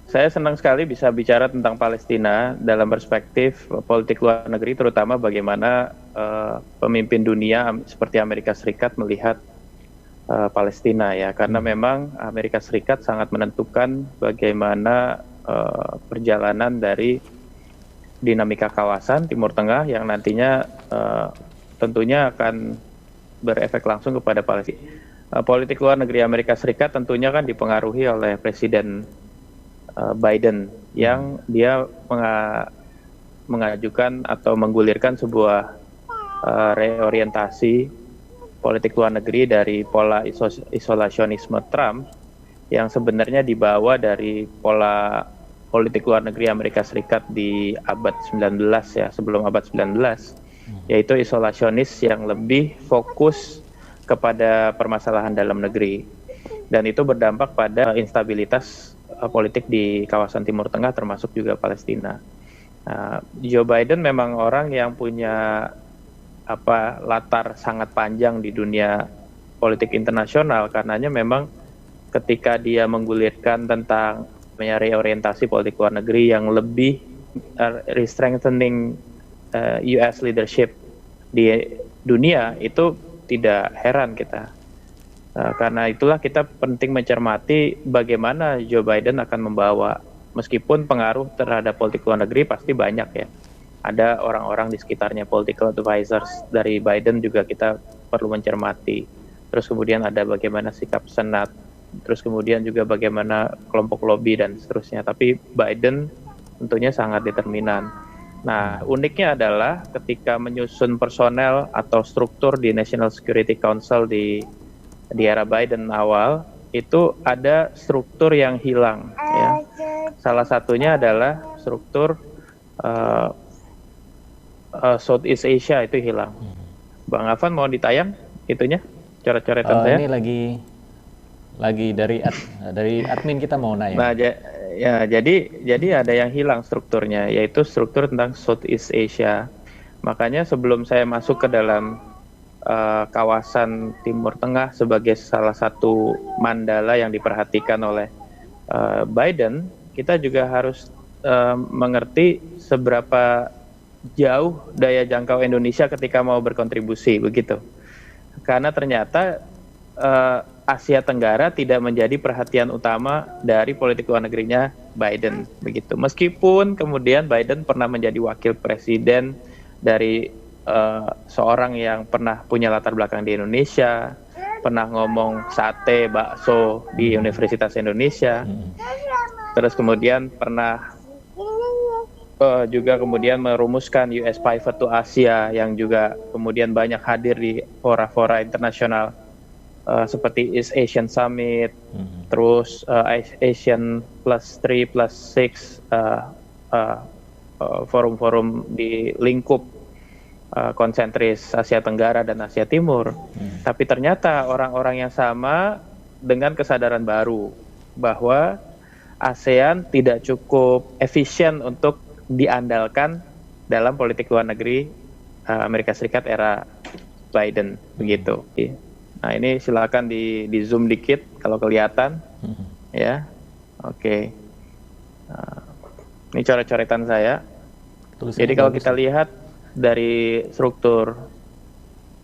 Saya senang sekali bisa bicara tentang Palestina dalam perspektif politik luar negeri, terutama bagaimana pemimpin dunia seperti Amerika Serikat melihat Palestina ya, karena memang Amerika Serikat sangat menentukan bagaimana perjalanan dari dinamika kawasan Timur Tengah yang nantinya tentunya akan berefek langsung kepada Palestina. Politik luar negeri Amerika Serikat tentunya kan dipengaruhi oleh Presiden Biden yang dia mengajukan atau menggulirkan sebuah reorientasi politik luar negeri dari pola isolasionisme Trump yang sebenarnya dibawa dari pola politik luar negeri Amerika Serikat di abad 19 ya, sebelum abad 19, yaitu isolasionis yang lebih fokus kepada permasalahan dalam negeri, dan itu berdampak pada instabilitas politik di kawasan Timur Tengah termasuk juga Palestina. Joe Biden memang orang yang punya latar sangat panjang di dunia politik internasional, karenanya memang ketika dia menggulirkan tentang reorientasi politik luar negeri yang lebih strengthening US leadership di dunia, itu tidak heran kita. Karena itulah kita penting mencermati bagaimana Joe Biden akan membawa, meskipun pengaruh terhadap politik luar negeri pasti banyak ya. Ada orang-orang di sekitarnya, political advisors dari Biden juga kita perlu mencermati. Terus kemudian ada bagaimana sikap Senat, terus kemudian juga bagaimana kelompok lobby dan seterusnya. Tapi Biden tentunya sangat determinan. Nah, uniknya adalah ketika menyusun personel atau struktur di National Security Council di era Biden awal, itu ada struktur yang hilang ya. Salah satunya adalah struktur Southeast Asia itu hilang. Bang Afan mau ditayang itunya, coret-coretan saya. Ini lagi dari admin kita mau nanya. Nah, ya jadi ada yang hilang strukturnya, yaitu struktur tentang Southeast Asia. Makanya sebelum saya masuk ke dalam kawasan Timur Tengah sebagai salah satu mandala yang diperhatikan oleh Biden, kita juga harus mengerti seberapa jauh daya jangkau Indonesia ketika mau berkontribusi, begitu. Karena ternyata Asia Tenggara tidak menjadi perhatian utama dari politik luar negerinya Biden, begitu. Meskipun kemudian Biden pernah menjadi wakil presiden dari seorang yang pernah punya latar belakang di Indonesia, pernah ngomong sate, bakso di Universitas Indonesia, terus kemudian pernah juga kemudian merumuskan US Pivot to Asia yang juga kemudian banyak hadir di fora-fora internasional seperti East Asian Summit, terus Asian plus 3 plus 6, forum-forum di lingkup konsentris Asia Tenggara dan Asia Timur. Tapi ternyata orang-orang yang sama dengan kesadaran baru bahwa ASEAN tidak cukup efisien untuk diandalkan dalam politik luar negeri Amerika Serikat era Biden, begitu. Nah, ini silakan di zoom dikit kalau kelihatan, ya. Oke. Ini coret-coretan saya. Jadi kalau kita lihat dari struktur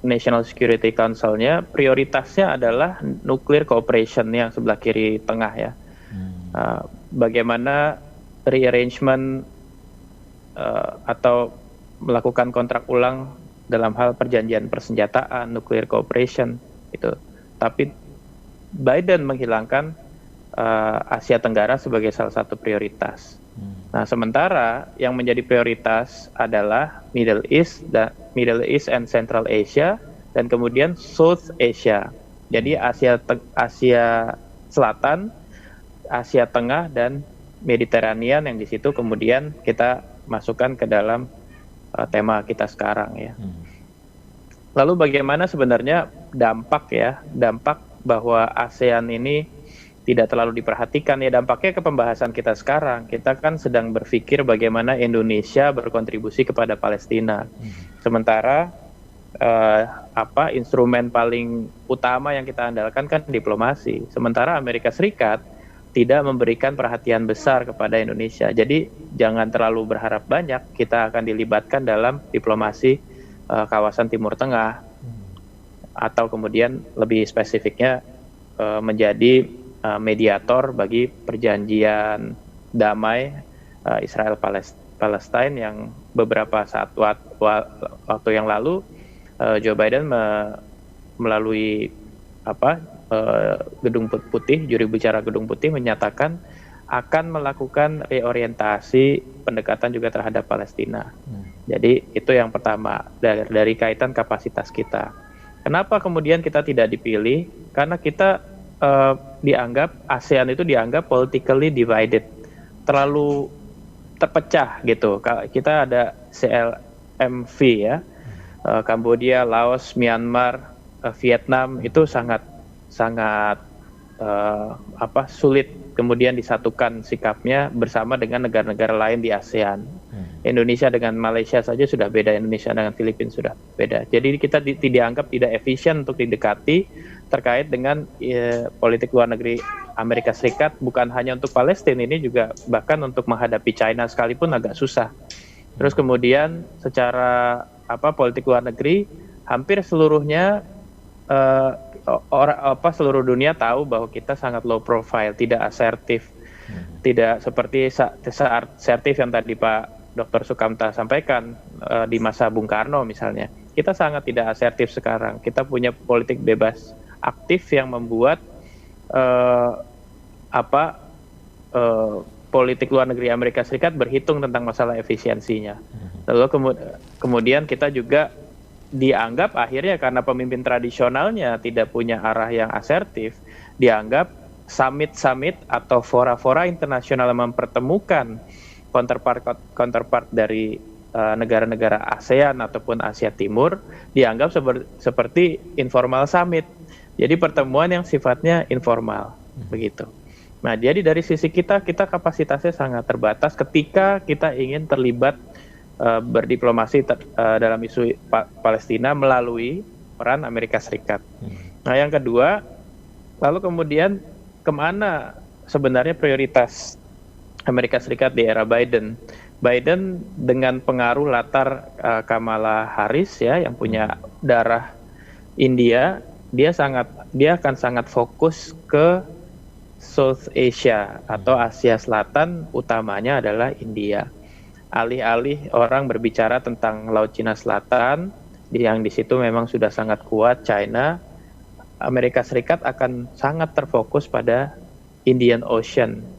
National Security Council-nya, prioritasnya adalah nuclear cooperation yang sebelah kiri tengah ya. Bagaimana rearrangement atau melakukan kontrak ulang dalam hal perjanjian persenjataan, nuclear cooperation itu. Tapi Biden menghilangkan Asia Tenggara sebagai salah satu prioritas. Nah, sementara yang menjadi prioritas adalah Middle East and Central Asia, dan kemudian South Asia. Jadi Asia Selatan, Asia Tengah, dan Mediterranean, yang di situ kemudian kita masukkan ke dalam tema kita sekarang ya. Lalu bagaimana sebenarnya dampak bahwa ASEAN ini tidak terlalu diperhatikan ya? Dampaknya ke pembahasan kita sekarang. Kita kan sedang berpikir bagaimana Indonesia berkontribusi kepada Palestina. Sementara instrumen paling utama yang kita andalkan kan diplomasi. Sementara Amerika Serikat tidak memberikan perhatian besar kepada Indonesia. Jadi jangan terlalu berharap banyak kita akan dilibatkan dalam diplomasi kawasan Timur Tengah, atau kemudian lebih spesifiknya menjadi mediator bagi perjanjian damai Israel Palestina yang beberapa saat waktu yang lalu Joe Biden melalui Gedung Putih, juri bicara Gedung Putih menyatakan akan melakukan reorientasi pendekatan juga terhadap Palestina. Jadi itu yang pertama dari kaitan kapasitas kita. Kenapa kemudian kita tidak dipilih? Karena kita dianggap ASEAN itu dianggap politically divided, terlalu terpecah gitu. Kita ada CLMV ya, Kamboja, Laos, Myanmar, Vietnam itu sangat sulit kemudian disatukan sikapnya bersama dengan negara-negara lain di ASEAN. Indonesia dengan Malaysia saja sudah beda, Indonesia dengan Filipina sudah beda. Jadi kita dianggap tidak efisien untuk didekati terkait dengan politik luar negeri Amerika Serikat, bukan hanya untuk Palestina, ini juga bahkan untuk menghadapi China sekalipun agak susah. Terus kemudian secara politik luar negeri hampir seluruhnya seluruh dunia tahu bahwa kita sangat low profile, tidak asertif, tidak seperti asertif yang tadi Pak Dr. Sukamta sampaikan di masa Bung Karno misalnya. Kita sangat tidak asertif sekarang. Kita punya politik bebas aktif yang membuat politik luar negeri Amerika Serikat berhitung tentang masalah efisiensinya. Lalu kemudian kita juga dianggap akhirnya karena pemimpin tradisionalnya tidak punya arah yang asertif, dianggap summit-summit atau fora-fora internasional yang mempertemukan counterpart dari negara-negara ASEAN ataupun Asia Timur dianggap seperti informal summit. Jadi pertemuan yang sifatnya informal, begitu. Nah, jadi dari sisi kita kapasitasnya sangat terbatas ketika kita ingin terlibat berdiplomasi dalam isu Palestina melalui peran Amerika Serikat. Nah, yang kedua, lalu kemudian kemana sebenarnya prioritas Amerika Serikat di era Biden? Biden dengan pengaruh latar Kamala Harris ya, yang punya darah India, dia akan sangat fokus ke South Asia atau Asia Selatan, utamanya adalah India. Alih-alih orang berbicara tentang Laut Cina Selatan, yang di situ memang sudah sangat kuat China, Amerika Serikat akan sangat terfokus pada Indian Ocean,